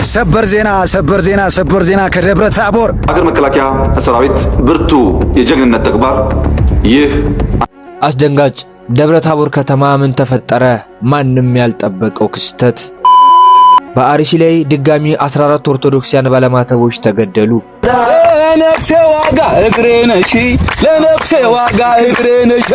ሰበር ዜና ከደብረ ታቦር ሀገር መከላከያ ሰራዊት ብርቱ የጀግንነት ተግባር። ይህ አስደንጋጭ ደብረ ታቦር ከተማ ምን ተፈጠረ? ማንም ያልጠበቀው ክስተት። በአርሲ ላይ ድጋሚ 14 ኦርቶዶክሳውያን ባለማተቦች ተገደሉ። ለነፍሴ ዋጋ እግሬ ነሽ፣ ለነፍሴ ዋጋ እግሬ ነሽ።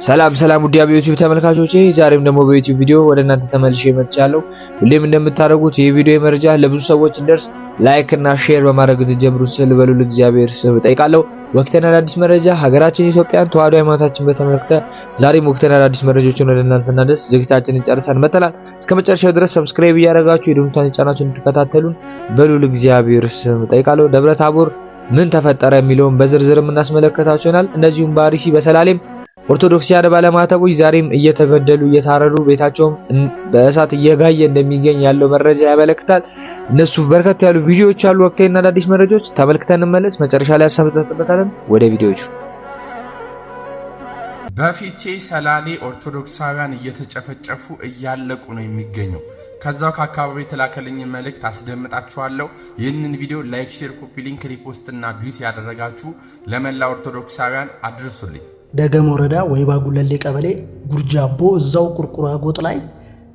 ሰላም ውድ የዩቲዩብ ተመልካቾቼ፣ ዛሬም ደግሞ በዩቲዩብ ቪዲዮ ወደ እናንተ ተመልሼ መጥቻለሁ። ሁሌም እንደምታደርጉት ይህ ቪዲዮ መረጃ ለብዙ ሰዎች እንዲደርስ ላይክ እና ሼር በማድረግ እንድትጀምሩ ስል በሉል እግዚአብሔር ስም ጠይቃለሁ። ወቅታዊና አዳዲስ መረጃ ሀገራችን ኢትዮጵያን ተዋህዶ ሃይማኖታችን በተመለከተ ዛሬም ወቅታዊና አዳዲስ መረጃዎችን ወደ እናንተ እናደርስ ዝግጅታችንን ጨርሰን መጥተናል። እስከመጨረሻው ድረስ ሰብስክራይብ እያደረጋችሁ የደወሉን ጫናችሁን እንድትከታተሉን በሉል እግዚአብሔር ስም ጠይቃለሁ። ደብረ ታቦር ምን ተፈጠረ የሚለውን በዝርዝር እናስመለከታችሁ ይሆናል። እንደዚሁም በአርሲ በሰላሌም ኦርቶዶክሳውያን ባለማተቦች ዛሬም እየተገደሉ እየታረዱ ቤታቸውም በእሳት እየጋየ እንደሚገኝ ያለው መረጃ ያመለክታል። እነሱ በርከት ያሉ ቪዲዮዎች አሉ፣ ወቅታዊና አዳዲስ መረጃዎች ተመልክተን እንመለስ። መጨረሻ ላይ ያሳብተንበታለን። ወደ ቪዲዮቹ። በፊቼ ሰላሌ ኦርቶዶክሳውያን እየተጨፈጨፉ እያለቁ ነው የሚገኘው። ከዛው ከአካባቢ የተላከልኝ መልእክት አስደምጣችኋለሁ። ይህንን ቪዲዮ ላይክ፣ ሼር፣ ኮፒ ሊንክ፣ ሪፖስት እና ቢዩት ያደረጋችሁ ለመላ ኦርቶዶክሳውያን አድርሱልኝ። ደገም ወረዳ ወይባ ጉለሌ ቀበሌ ጉርጃቦ እዛው ቁርቁራ ጎጥ ላይ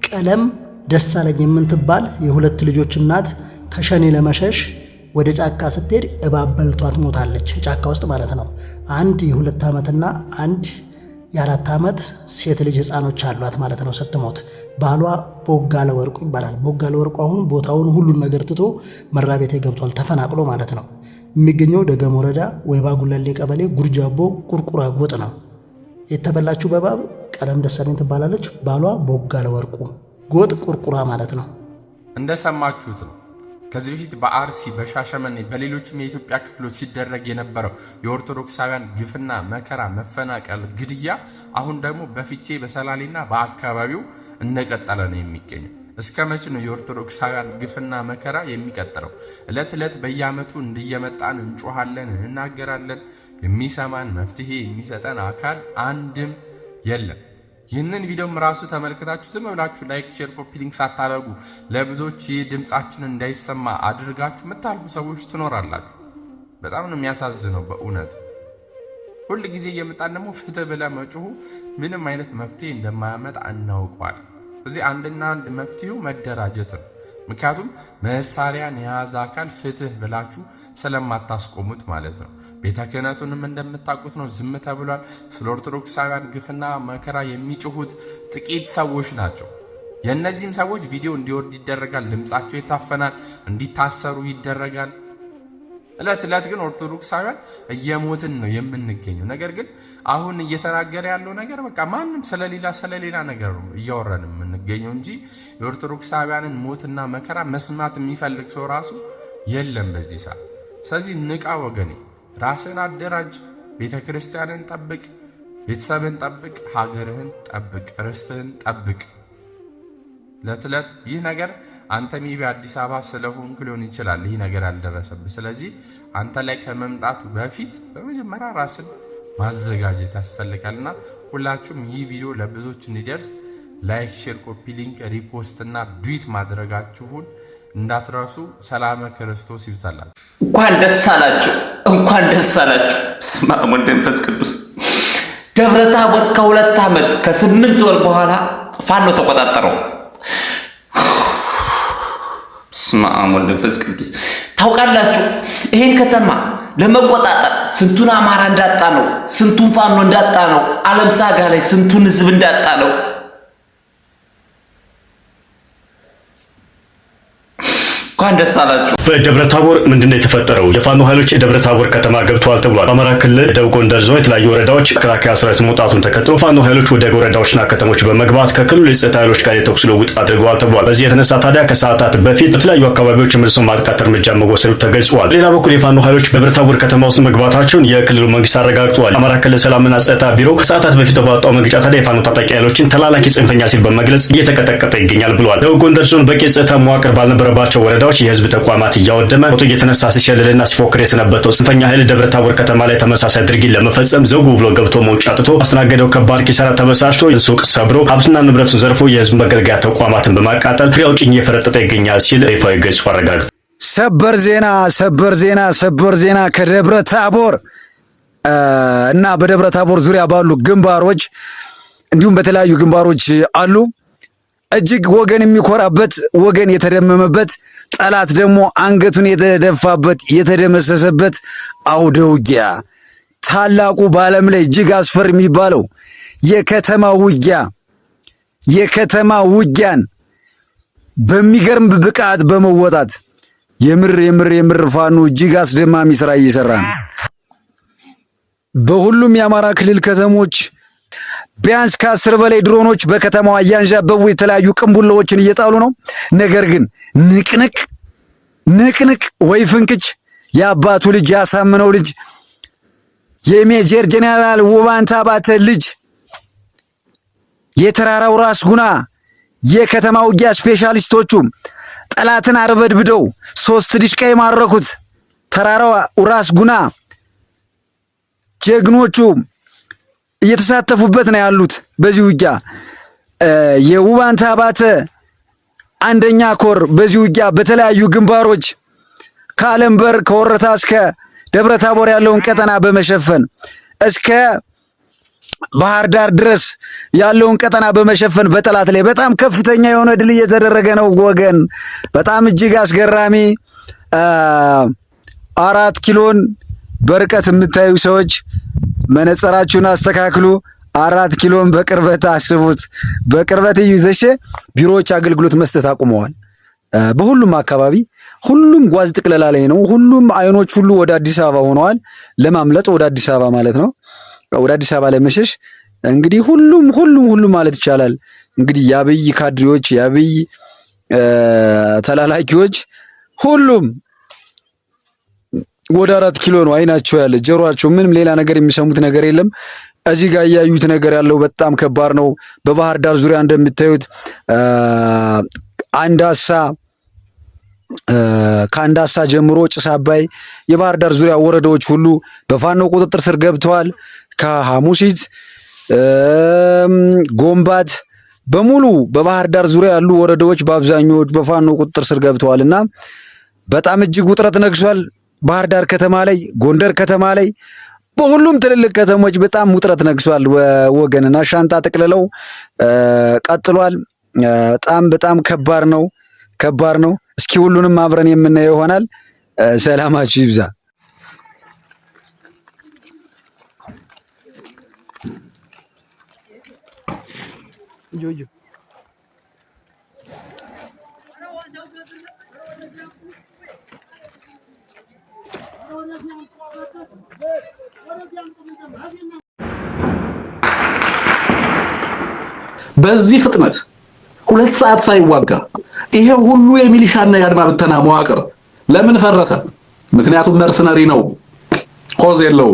ቀለም ደሳለኝ የምትባል የሁለት ልጆች እናት ከሸኔ ለመሸሽ ወደ ጫካ ስትሄድ እባብ በልቷት ሞታለች። ጫካ ውስጥ ማለት ነው። አንድ የ2 ዓመትና አንድ የ4 ዓመት ሴት ልጅ ህፃኖች አሏት ማለት ነው ስትሞት። ባሏ ቦጋለ ወርቁ ይባላል። ቦጋለ ወርቁ አሁን ቦታውን ሁሉን ነገር ትቶ መራቤቴ ገብቷል፣ ተፈናቅሎ ማለት ነው። የሚገኘው ደገም ወረዳ ወይባ ጉለሌ ቀበሌ ጉርጃቦ ቁርቁራ ጎጥ ነው። የተበላችው በእባብ ቀለም ደሳለኝ ትባላለች። ባሏ ቦጋለ ወርቁ ጎጥ ቁርቁራ ማለት ነው። እንደሰማችሁት ነው። ከዚህ በፊት በአርሲ በሻሸመኔ በሌሎችም የኢትዮጵያ ክፍሎች ሲደረግ የነበረው የኦርቶዶክሳውያን ግፍና መከራ፣ መፈናቀል፣ ግድያ አሁን ደግሞ በፊቼ በሰላሌና በአካባቢው እንደቀጠለ ነው የሚገኘው። እስከ መቼ ነው የኦርቶዶክሳውያን ግፍና መከራ የሚቀጥለው? እለት እለት በየዓመቱ እንየመጣን እንጮሃለን፣ እንናገራለን። የሚሰማን መፍትሄ የሚሰጠን አካል አንድም የለም። ይህንን ቪዲዮም ራሱ ተመልክታችሁ ዝም ብላችሁ ላይክ፣ ሼር፣ ኮፒ ሊንክ ሳታደርጉ ለብዙዎች ይህ ድምጻችን እንዳይሰማ አድርጋችሁ የምታልፉ ሰዎች ትኖራላችሁ። በጣም ነው የሚያሳዝነው በእውነት። ሁል ጊዜ እየመጣን ደግሞ ፍትህ ብለህ መጮሁ ምንም አይነት መፍትሄ እንደማያመጣ እናውቀዋል። እዚህ አንድና አንድ መፍትሄው መደራጀት ነው። ምክንያቱም መሳሪያን የያዘ አካል ፍትህ ብላችሁ ስለማታስቆሙት ማለት ነው። ቤተ ክህነቱንም እንደምታውቁት ነው፣ ዝም ተብሏል። ስለ ኦርቶዶክሳውያን ግፍና መከራ የሚጮሁት ጥቂት ሰዎች ናቸው። የእነዚህም ሰዎች ቪዲዮ እንዲወርድ ይደረጋል፣ ድምጻቸው ይታፈናል፣ እንዲታሰሩ ይደረጋል። እለት እለት ግን ኦርቶዶክሳውያን እየሞትን ነው የምንገኘው። ነገር ግን አሁን እየተናገረ ያለው ነገር በቃ ማንም ስለሌላ ነገር ነው እያወራን የምንገኘው እንጂ የኦርቶዶክሳውያንን ሞትና መከራ መስማት የሚፈልግ ሰው ራሱ የለም በዚህ ሰዓት። ስለዚህ ንቃ ወገኔ፣ ራስን አደራጅ፣ ቤተ ክርስቲያንን ጠብቅ፣ ቤተሰብን ጠብቅ፣ ሀገርህን ጠብቅ፣ ርስትህን ጠብቅ። ለትለት ይህ ነገር አንተ ሜቢ አዲስ አበባ ስለሆንክ ሊሆን ይችላል ይህ ነገር ያልደረሰብህ። ስለዚህ አንተ ላይ ከመምጣቱ በፊት በመጀመሪያ ራስን ማዘጋጀት ያስፈልጋልና ሁላችሁም ይህ ቪዲዮ ለብዙዎች እንዲደርስ ላይክ፣ ሼር፣ ኮፒ ሊንክ፣ ሪፖስት እና ዱዊት ማድረጋችሁን እንዳትረሱ። ሰላም ክርስቶስ ይብዛላችሁ። እንኳን ደስ አላችሁ፣ እንኳን ደስ አላችሁ። በስመ አብ ወወልድ ወመንፈስ ቅዱስ። ደብረ ታቦር ከ2 ዓመት ከ8 ወር በኋላ ፋኖ ተቆጣጠረው። በስመ አብ ወወልድ ወመንፈስ ቅዱስ። ታውቃላችሁ ይሄን ከተማ ለመቆጣጠር ስንቱን አማራ እንዳጣ ነው፣ ስንቱን ፋኖ እንዳጣ ነው፣ ዓለም ሳጋ ላይ ስንቱን ህዝብ እንዳጣ ነው። እንኳን ደስ አላችሁ። በደብረ ታቦር ምንድነው የተፈጠረው? የፋኖ ኃይሎች የደብረ ታቦር ከተማ ገብተዋል ተብሏል። በአማራ ክልል ደቡብ ጎንደር ዞን የተለያዩ ወረዳዎች መከላከያ ሰራዊት መውጣቱን ተከትሎ ፋኖ ኃይሎች ወደ ወረዳዎችና ከተሞች በመግባት ከክልሉ የጸጥታ ኃይሎች ጋር የተኩስ ልውውጥ አድርገዋል ተብሏል። በዚህ የተነሳ ታዲያ ከሰዓታት በፊት በተለያዩ አካባቢዎች የመልሶ ማጥቃት እርምጃ መወሰዱ ተገልጿል። ሌላ በኩል የፋኖ ኃይሎች በደብረ ታቦር ከተማ ውስጥ መግባታቸውን የክልሉ መንግስት አረጋግጧል። የአማራ ክልል ሰላምና ጸጥታ ቢሮ ከሰዓታት በፊት ባወጣው መግለጫ ታዲያ የፋኖ ታጣቂ ኃይሎችን ተላላኪ ጽንፈኛ ሲል በመግለጽ እየተቀጠቀጠ ይገኛል ብሏል። ደቡብ ጎንደር ዞን በቂ የጸጥታ መዋቅር ባልነበረባቸው ወረዳዎች ወረዳዎች የህዝብ ተቋማት እያወደመ ፎቶ እየተነሳ ሲሸልልና ሲፎክር የሰነበተው ጽንፈኛ ኃይል ደብረታቦር ከተማ ላይ ተመሳሳይ ድርጊት ለመፈጸም ዘጉ ብሎ ገብቶ መውጫ አጥቶ አስተናገደው ከባድ ኪሳራ ተበሳጭቶ ሱቅ ሰብሮ ሀብትና ንብረቱን ዘርፎ የህዝብ መገልገያ ተቋማትን በማቃጠል ፍሬ አውጭኝ እየፈረጠጠ ይገኛል ሲል ይፋዊ ገጹ አረጋግጧል። ሰበር ዜና ከደብረ ታቦር እና በደብረ ታቦር ዙሪያ ባሉ ግንባሮች እንዲሁም በተለያዩ ግንባሮች አሉ። እጅግ ወገን የሚኮራበት ወገን የተደመመበት ጠላት ደግሞ አንገቱን የተደፋበት የተደመሰሰበት አውደ ውጊያ ታላቁ በዓለም ላይ እጅግ አስፈሪ የሚባለው የከተማ ውጊያን በሚገርም ብቃት በመወጣት የምር ፋኖ እጅግ አስደማሚ ስራ እየሰራ ነው። በሁሉም የአማራ ክልል ከተሞች ቢያንስ ከ10 በላይ ድሮኖች በከተማዋ እያንዣበቡ የተለያዩ ቅንቡላዎችን እየጣሉ ነው። ነገር ግን ንቅንቅ ወይ ፍንክች የአባቱ ልጅ ያሳምነው ልጅ የሜጀር ጄኔራል ውባንታ ባተ ልጅ የተራራው ራስ ጉና የከተማ ውጊያ ስፔሻሊስቶቹ ጠላትን አርበድብደው 3 ዲሽቃ የማረኩት ተራራው ራስ ጉና ጀግኖቹ እየተሳተፉበት ነው ያሉት። በዚህ ውጊያ የውባንታ ባተ አንደኛ ኮር በዚህ ውጊያ በተለያዩ ግንባሮች ከአለምበር ከወረታ እስከ ደብረ ታቦር ያለውን ቀጠና በመሸፈን እስከ ባህር ዳር ድረስ ያለውን ቀጠና በመሸፈን በጠላት ላይ በጣም ከፍተኛ የሆነ ድል እየተደረገ ነው ወገን። በጣም እጅግ አስገራሚ 4 ኪሎን በርቀት የምታዩ ሰዎች መነጽራችሁን አስተካክሉ። 4 ኪሎን በቅርበት አስቡት፣ በቅርበት ይዘሽ ቢሮዎች አገልግሎት መስጠት አቁመዋል። በሁሉም አካባቢ ሁሉም ጓዝ ጥቅለላ ላይ ነው። ሁሉም አይኖች ሁሉ ወደ አዲስ አበባ ሆነዋል። ለማምለጥ ወደ አዲስ አበባ ማለት ነው። ወደ አዲስ አበባ ለመሸሽ እንግዲህ ሁሉም ማለት ይቻላል እንግዲህ የአብይ ካድሬዎች የአብይ ተላላኪዎች ሁሉም ወደ 4 ኪሎ ነው አይናቸው ያለ ጀሮአቸው ምንም ሌላ ነገር የሚሰሙት ነገር የለም። እዚህ ጋር ያዩት ነገር ያለው በጣም ከባድ ነው። በባህር ዳር ዙሪያ እንደምታዩት ከአንዳሳ ጀምሮ ጭስ አባይ የባህር ዳር ዙሪያ ወረዳዎች ሁሉ በፋኖ ቁጥጥር ስር ገብተዋል። ከሐሙሲት ጎምባት በሙሉ በባህር ዳር ዙሪያ ያሉ ወረዳዎች በአብዛኞቹ በፋኖ ቁጥጥር ስር ገብተዋልና በጣም እጅግ ውጥረት ነግሷል። ባህር ዳር ከተማ ላይ፣ ጎንደር ከተማ ላይ፣ በሁሉም ትልልቅ ከተሞች በጣም ውጥረት ነግሷል ወገንና ሻንጣ ጠቅልለው ቀጥሏል። በጣም ከባድ ነው። እስኪ ሁሉንም አብረን የምናየው ይሆናል። ሰላማችሁ ይብዛ። በዚህ ፍጥነት 2 ሰዓት ሳይዋጋ ይሄ ሁሉ የሚሊሻና የአድማ ብተና መዋቅር ለምን ፈረሰ? ምክንያቱም መርሰነሪ ነው፣ ኮዝ የለው።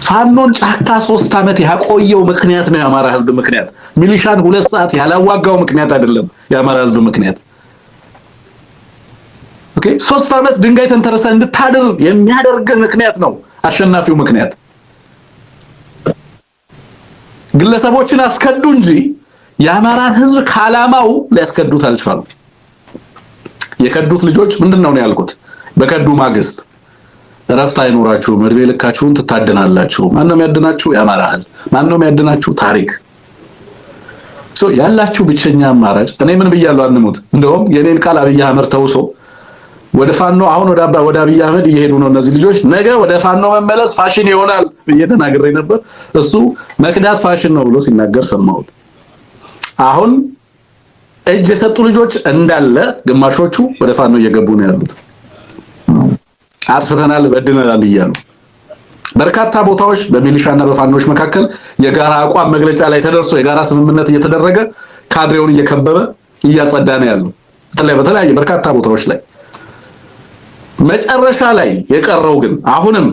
ፋኖን ጫካ 3 ዓመት ያቆየው ምክንያት ነው የአማራ ህዝብ ምክንያት። ሚሊሻን 2 ሰዓት ያላዋጋው ምክንያት አይደለም የአማራ ህዝብ ምክንያት። ኦኬ 3 ዓመት ድንጋይ ተንተረሰ እንድታድር የሚያደርግ ምክንያት ነው አሸናፊው ምክንያት። ግለሰቦችን አስከዱ እንጂ የአማራን ህዝብ ካላማው ሊያስከዱት አልቻሉም። የከዱት ልጆች ምንድነው ነው ያልኩት? በከዱ ማግስት እረፍት አይኖራችሁም፣ እድሜ ልካችሁን ትታደናላችሁ። ማን ነው የሚያድናችሁ? የአማራ ህዝብ። ማን ነው የሚያድናችሁ? ታሪክ። ያላችሁ ብቸኛ አማራጭ እኔ ምን ብያለሁ? አንሙት። እንደውም የኔን ቃል አብይ አህመድ ተውሶ ወደ ፋኖ አሁን ወደ አብይ አህመድ እየሄዱ ነው እነዚህ ልጆች። ነገ ወደ ፋኖ መመለስ ፋሽን ይሆናል ብዬ ተናግሬ ነበር። እሱ መክዳት ፋሽን ነው ብሎ ሲናገር ሰማሁት። አሁን እጅ የሰጡ ልጆች እንዳለ ግማሾቹ ወደ ፋኖ እየገቡ ነው ያሉት። አጥፍተናል፣ በድነናል እያሉ በርካታ ቦታዎች በሚሊሻና በፋኖች መካከል የጋራ አቋም መግለጫ ላይ ተደርሶ የጋራ ስምምነት እየተደረገ ካድሬውን እየከበበ እያጸዳ ነው ያለው በተለያየ በርካታ ቦታዎች ላይ። መጨረሻ ላይ የቀረው ግን አሁንም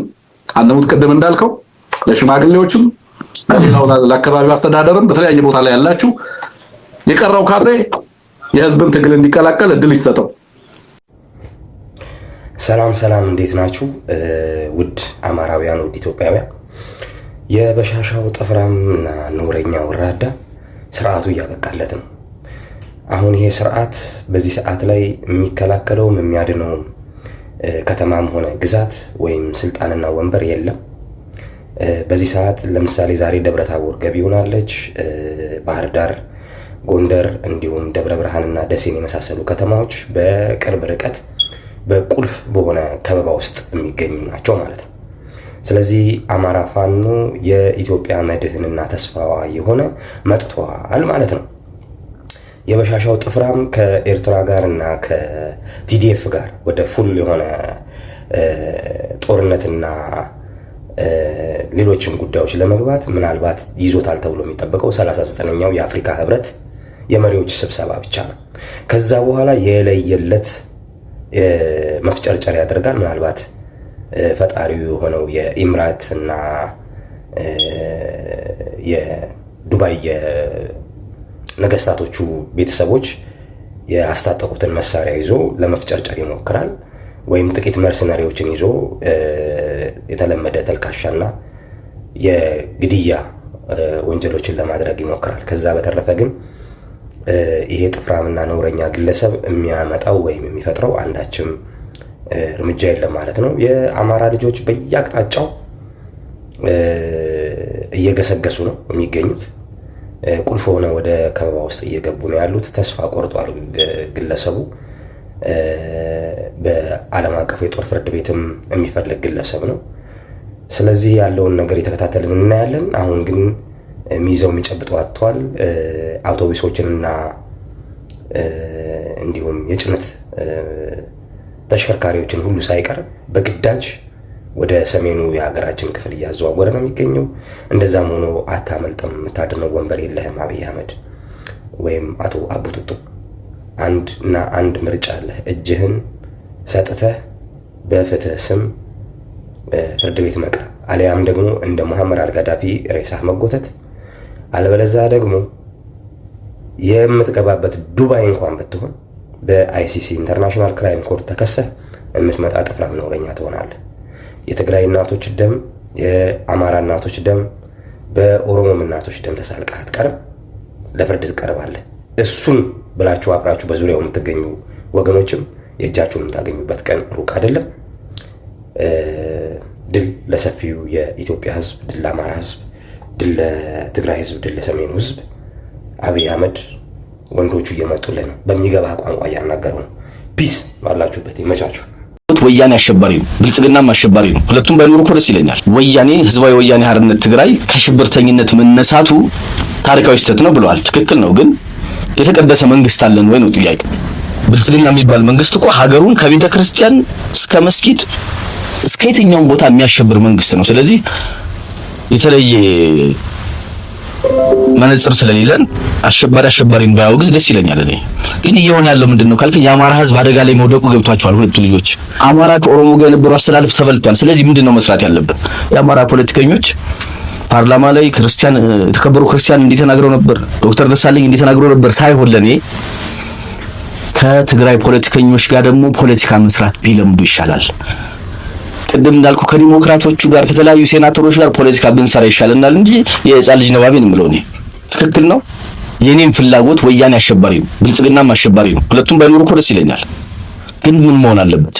አንሙት ቅድም እንዳልከው ለሽማግሌዎችም ለሌላው ለአካባቢው አስተዳደርም በተለያየ ቦታ ላይ ያላችሁ የቀረው ካድሬ የህዝብን ትግል እንዲቀላቀል እድል ይሰጠው። ሰላም እንዴት ናችሁ? ውድ አማራውያን፣ ውድ ኢትዮጵያውያን፣ የበሻሻው ጥፍራምና ነውረኛ ወራዳ ስርዓቱ እያበቃለት ነው። አሁን ይሄ ስርዓት በዚህ ሰዓት ላይ የሚከላከለውም የሚያድነውም ከተማም ሆነ ግዛት ወይም ስልጣንና ወንበር የለም። በዚህ ሰዓት ለምሳሌ ዛሬ ደብረ ታቦር ገቢ ሆናለች። ባህር ዳር፣ ጎንደር እንዲሁም ደብረ ብርሃንና ደሴን የመሳሰሉ ከተማዎች በቅርብ ርቀት በቁልፍ በሆነ ከበባ ውስጥ የሚገኙ ናቸው ማለት ነው። ስለዚህ አማራ ፋኖ የኢትዮጵያ መድህንና ተስፋዋ የሆነ መጥቷል ማለት ነው። የበሻሻው ጥፍራም ከኤርትራ ጋር እና ከቲዲኤፍ ጋር ወደ ፉል የሆነ ጦርነትና ሌሎችም ጉዳዮች ለመግባት ምናልባት ይዞታል ተብሎ የሚጠበቀው 39ኛው የአፍሪካ ህብረት የመሪዎች ስብሰባ ብቻ ነው። ከዛ በኋላ የለየለት መፍጨርጨር ያደርጋል። ምናልባት ፈጣሪው የሆነው የኢምራት እና የዱባይ የነገስታቶቹ ቤተሰቦች ያስታጠቁትን መሳሪያ ይዞ ለመፍጨርጨር ይሞክራል። ወይም ጥቂት መርሰናሪዎችን ይዞ የተለመደ ተልካሻና የግድያ ወንጀሎችን ለማድረግ ይሞክራል። ከዛ በተረፈ ግን ይሄ ጥፍራምና ነውረኛ ግለሰብ የሚያመጣው ወይም የሚፈጥረው አንዳችም እርምጃ የለም ማለት ነው። የአማራ ልጆች በየአቅጣጫው እየገሰገሱ ነው የሚገኙት። ቁልፍ ሆነ ወደ ከበባ ውስጥ እየገቡ ነው ያሉት። ተስፋ ቆርጧል ግለሰቡ። በዓለም አቀፍ የጦር ፍርድ ቤትም የሚፈልግ ግለሰብ ነው። ስለዚህ ያለውን ነገር የተከታተልን እናያለን። አሁን ግን ሚይዘው የሚጨብጠው አጥቷል። አውቶቡሶችንና እንዲሁም የጭነት ተሽከርካሪዎችን ሁሉ ሳይቀር በግዳጅ ወደ ሰሜኑ የሀገራችን ክፍል እያዘዋወረ ነው የሚገኘው። እንደዛም ሆኖ አታመልጥም፣ የምታድነው ወንበር የለህም አብይ አህመድ ወይም አቶ አቡቱቱ። አንድ ምርጫ አለ። እጅህን ሰጥተህ በፍትህ ስም ፍርድ ቤት መቅረብ፣ አሊያም ደግሞ እንደ መሐመድ አልጋዳፊ ሬሳህ መጎተት፣ አለበለዛ ደግሞ የምትገባበት ዱባይ እንኳን ብትሆን በአይሲሲ ኢንተርናሽናል ክራይም ኮርት ተከሰህ የምትመጣ ጥፍራም ነውረኛ ትሆናለህ። የትግራይ እናቶች ደም፣ የአማራ እናቶች ደም፣ በኦሮሞም እናቶች ደም ተሳልቀህ አትቀርም፣ ለፍርድ ትቀርባለህ። እሱን ብላችሁ አብራችሁ በዙሪያው የምትገኙ ወገኖችም የእጃችሁን የምታገኙበት ቀን ሩቅ አይደለም። ድል ለሰፊው የኢትዮጵያ ህዝብ፣ ድል ለአማራ ህዝብ፣ ድል ለትግራይ ህዝብ፣ ድል ለሰሜኑ ህዝብ። አብይ አህመድ ወንዶቹ እየመጡልህ ነው። በሚገባ ቋንቋ እያናገረው ነው። ፒስ ባላችሁበት ይመቻችሁ። ወያኔ አሸባሪ ነው፣ ብልጽግናም አሸባሪ ነው። ሁለቱም ባይኖሩ እኮ ደስ ይለኛል። ወያኔ ህዝባዊ ወያኔ ሓርነት ትግራይ ከሽብርተኝነት መነሳቱ ታሪካዊ ስህተት ነው ብለዋል። ትክክል ነው። ግን የተቀደሰ መንግስት አለን ወይ ነው ጥያቄ። ብልጽግና የሚባል መንግስት እኮ ሀገሩን ከቤተ ክርስቲያን እስከ መስጊድ እስከ የትኛውም ቦታ የሚያሸብር መንግስት ነው። ስለዚህ የተለየ መነጽር ስለሌለን አሸባሪን ባያወግዝ ደስ ይለኛል። እኔ ግን እየሆነ ያለው ምንድነው ካልከኝ የአማራ ህዝብ አደጋ ላይ መውደቁ ገብቷቸዋል። ሁለቱ ልጆች አማራ ከኦሮሞ ጋር የነበረው አስተላልፍ ተበልቷል። ስለዚህ ምንድነው መስራት ያለብን? የአማራ ፖለቲከኞች ፓርላማ ላይ የተከበሩ ክርስቲያን እንዲተናገረው ነበር፣ ዶክተር ደሳለኝ እንዲተናገረው ነበር ሳይሆን ለኔ ከትግራይ ፖለቲከኞች ጋር ደግሞ ፖለቲካ መስራት ቢለምዱ ይሻላል። ቅድም እንዳልኩ ከዲሞክራቶቹ ጋር ከተለያዩ ሴናተሮች ጋር ፖለቲካ ብንሰራ ይሻለናል እንጂ የህፃን ልጅ ነባቤን ምለው እኔ ትክክል ነው። የኔም ፍላጎት ወያኔ አሸባሪ ነው፣ ብልጽግናም አሸባሪ ነው። ሁለቱም ባይኖሩ እኮ ደስ ይለኛል። ግን ምን መሆን አለበት?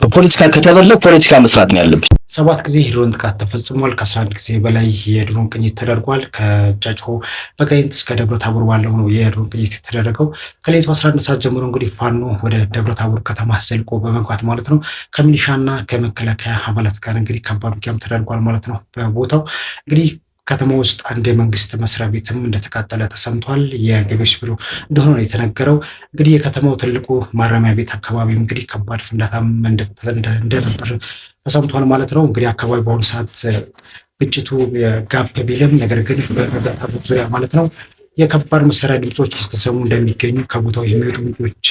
በፖለቲካ ከተበለ ፖለቲካ መስራት ነው ያለበት። 7 ጊዜ የድሮን ጥቃት ተፈጽሟል። ከ11 ጊዜ በላይ የድሮን ቅኝት ተደርጓል። ከጫጭሆ በጋይንት እስከ ደብረ ታቦር ባለው ነው የድሮን ቅኝት የተደረገው። ከሌሊቱ 11 ሰዓት ጀምሮ እንግዲህ ፋኖ ወደ ደብረ ታቦር ከተማ ዘልቆ በመግባት ማለት ነው ከሚሊሻና ከመከላከያ አባላት ጋር እንግዲህ ከባድ ውጊያም ተደርጓል ማለት ነው። በቦታው እንግዲህ ከተማ ውስጥ አንድ የመንግስት መስሪያ ቤትም እንደተቃጠለ ተሰምቷል። የገቢዎች ቢሮ እንደሆነ ነው የተነገረው። እንግዲህ የከተማው ትልቁ ማረሚያ ቤት አካባቢ እንግዲህ ከባድ ፍንዳታም እንደነበር ተሰምቷል ማለት ነው። እንግዲህ አካባቢ በአሁኑ ሰዓት ግጭቱ ጋብ ቢልም ነገር ግን በታቦት ዙሪያ ማለት ነው የከባድ መሳሪያ ድምጾች እየተሰሙ እንደሚገኙ ከቦታው የሚወጡ ምንጮች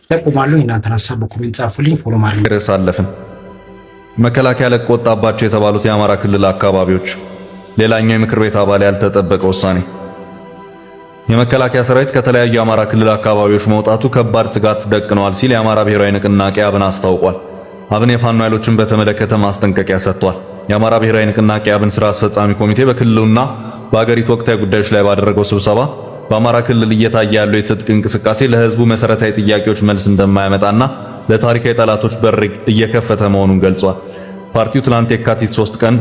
ይጠቁማሉ። የእናንተን ሀሳብ በኮሜንት ጻፉልኝ። ፎሎ ማድረግ ርዕስ አለፍን። መከላከያ ለቆ ወጣባቸው የተባሉት የአማራ ክልል አካባቢዎች ሌላኛው የምክር ቤት አባል ያልተጠበቀ ውሳኔ። የመከላከያ ሰራዊት ከተለያዩ የአማራ ክልል አካባቢዎች መውጣቱ ከባድ ስጋት ደቅነዋል ሲል የአማራ ብሔራዊ ንቅናቄ አብን አስታውቋል። አብን የፋኖ ኃይሎችን በተመለከተ ማስጠንቀቂያ ሰጥቷል። የአማራ ብሔራዊ ንቅናቄ አብን ስራ አስፈጻሚ ኮሚቴ በክልሉና በአገሪቱ ወቅታዊ ጉዳዮች ላይ ባደረገው ስብሰባ በአማራ ክልል እየታየ ያለው የትጥቅ እንቅስቃሴ ለህዝቡ መሰረታዊ ጥያቄዎች መልስ እንደማያመጣና ለታሪካዊ ጠላቶች በር እየከፈተ መሆኑን ገልጿል። ፓርቲው ትላንት የካቲት 3 ቀን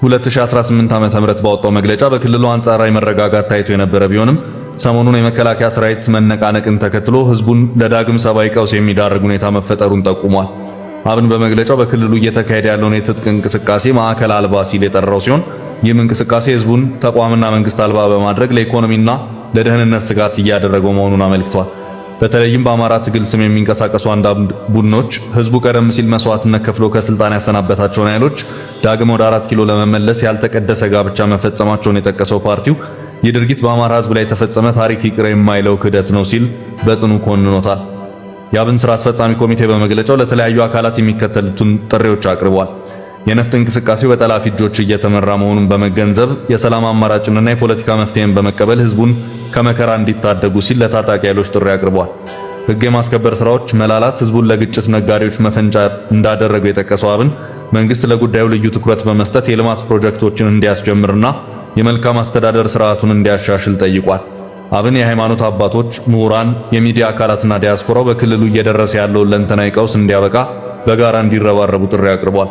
2018 ዓ.ም ባወጣው መግለጫ በክልሉ አንጻራዊ መረጋጋት ታይቶ የነበረ ቢሆንም ሰሞኑን የመከላከያ ሰራዊት መነቃነቅን ተከትሎ ህዝቡን ለዳግም ሰብአዊ ቀውስ የሚዳርግ ሁኔታ መፈጠሩን ጠቁሟል። አብን በመግለጫው በክልሉ እየተካሄደ ያለውን የትጥቅ እንቅስቃሴ ማዕከል አልባ ሲል የጠራው ሲሆን ይህም እንቅስቃሴ ህዝቡን ተቋምና መንግስት አልባ በማድረግ ለኢኮኖሚና ለደህንነት ስጋት እያደረገው መሆኑን አመልክቷል። በተለይም በአማራ ትግል ስም የሚንቀሳቀሱ አንዳንድ ቡድኖች ህዝቡ ቀደም ሲል መስዋዕትነት ከፍሎ ከስልጣን ያሰናበታቸውን ኃይሎች ዳግም ወደ 4 ኪሎ ለመመለስ ያልተቀደሰ ጋብቻ መፈጸማቸውን የጠቀሰው ፓርቲው ይህ ድርጊት በአማራ ህዝብ ላይ የተፈጸመ ታሪክ ይቅር የማይለው ክህደት ነው ሲል በጽኑ ኮንኖታል። የአብን ስራ አስፈጻሚ ኮሚቴ በመግለጫው ለተለያዩ አካላት የሚከተሉትን ጥሪዎች አቅርቧል። የነፍጥ እንቅስቃሴው በጠላፊ እጆች እየተመራ መሆኑን በመገንዘብ የሰላም አማራጭንና የፖለቲካ መፍትሄን በመቀበል ህዝቡን ከመከራ እንዲታደጉ ሲል ለታጣቂ ኃይሎች ጥሪ አቅርቧል። ህግ የማስከበር ስራዎች መላላት ህዝቡን ለግጭት ነጋዴዎች መፈንጫ እንዳደረገው የጠቀሰው አብን መንግስት ለጉዳዩ ልዩ ትኩረት በመስጠት የልማት ፕሮጀክቶችን እንዲያስጀምርና የመልካም አስተዳደር ስርዓቱን እንዲያሻሽል ጠይቋል። አብን የሃይማኖት አባቶች፣ ምሁራን፣ የሚዲያ አካላትና ዲያስፖራው በክልሉ እየደረሰ ያለውን ለንተናዊ ቀውስ እንዲያበቃ በጋራ እንዲረባረቡ ጥሪ አቅርቧል።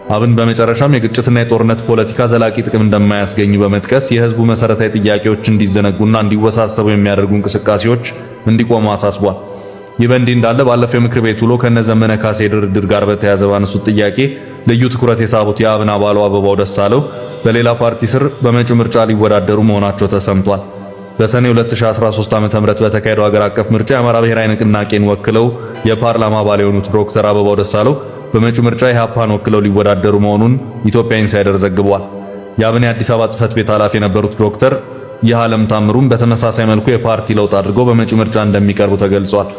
አብን በመጨረሻም የግጭትና የጦርነት ፖለቲካ ዘላቂ ጥቅም እንደማያስገኙ በመጥቀስ የህዝቡ መሰረታዊ ጥያቄዎች እንዲዘነጉና እንዲወሳሰቡ የሚያደርጉ እንቅስቃሴዎች እንዲቆሙ አሳስቧል። ይህ በእንዲህ እንዳለ ባለፈው ምክር ቤት ውሎ ከነዘመነ ካሴ ድርድር ጋር በተያያዘ ባነሱት ጥያቄ ልዩ ትኩረት የሳቡት የአብን አባሉ አበባው ደሳለው በሌላ ፓርቲ ስር በመጪው ምርጫ ሊወዳደሩ መሆናቸው ተሰምቷል። በሰኔ 2013 ዓ.ም በተካሄደው ሀገር አቀፍ ምርጫ የአማራ ብሔራዊ ንቅናቄን ወክለው የፓርላማ አባል የሆኑት ዶክተር አበባው ደሳለው በመጪው ምርጫ ኢህአፓን ወክለው ሊወዳደሩ መሆኑን ኢትዮጵያ ኢንሳይደር ዘግቧል። የአብን የአዲስ አበባ ጽህፈት ቤት ኃላፊ የነበሩት ዶክተር የዓለም ታምሩም በተመሳሳይ መልኩ የፓርቲ ለውጥ አድርገው በመጪው ምርጫ እንደሚቀርቡ ተገልጿል።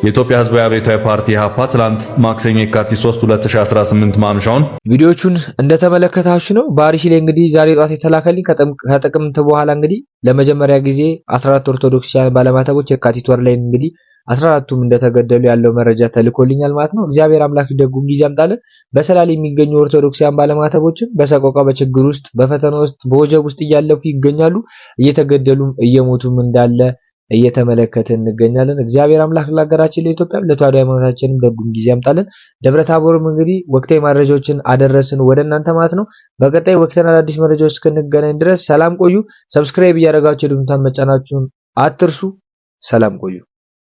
የኢትዮጵያ ህዝባዊ አብዮታዊ ፓርቲ ኢህአፓ ትላንት ማክሰኞ የካቲት 3 2018 ማምሻውን ቪዲዮቹን እንደተመለከታችሁ ነው። በአርሲ ላይ እንግዲህ ዛሬ ጧት የተላከልኝ ከጥቅምት በኋላ እንግዲህ ለመጀመሪያ ጊዜ 14 ኦርቶዶክሳውያን ባለማተቦች የካቲት ወር ላይ እንግዲህ 14ቱም እንደተገደሉ ያለው መረጃ ተልኮልኛል ማለት ነው። እግዚአብሔር አምላክ ደጉን ጊዜ ያምጣልን። በሰላሌ የሚገኙ ኦርቶዶክሳውያን ባለማተቦችም በሰቆቃ በችግር ውስጥ በፈተና ውስጥ በወጀብ ውስጥ እያለፉ ይገኛሉ። እየተገደሉም እየሞቱም እንዳለ እየተመለከትን እንገኛለን። እግዚአብሔር አምላክ ለሀገራችን ለኢትዮጵያ ለተዋሕዶ ሃይማኖታችንም ደጉን ጊዜ ያምጣልን። ደብረታቦርም እንግዲህ ወቅታዊ መረጃዎችን አደረስን ወደ እናንተ ማለት ነው። በቀጣይ ወቅታዊና አዳዲስ መረጃዎች እስክንገናኝ ድረስ ሰላም ቆዩ። ሰብስክራይብ እያደረጋችሁ ድምታን መጫናችሁን አትርሱ። ሰላም ቆዩ።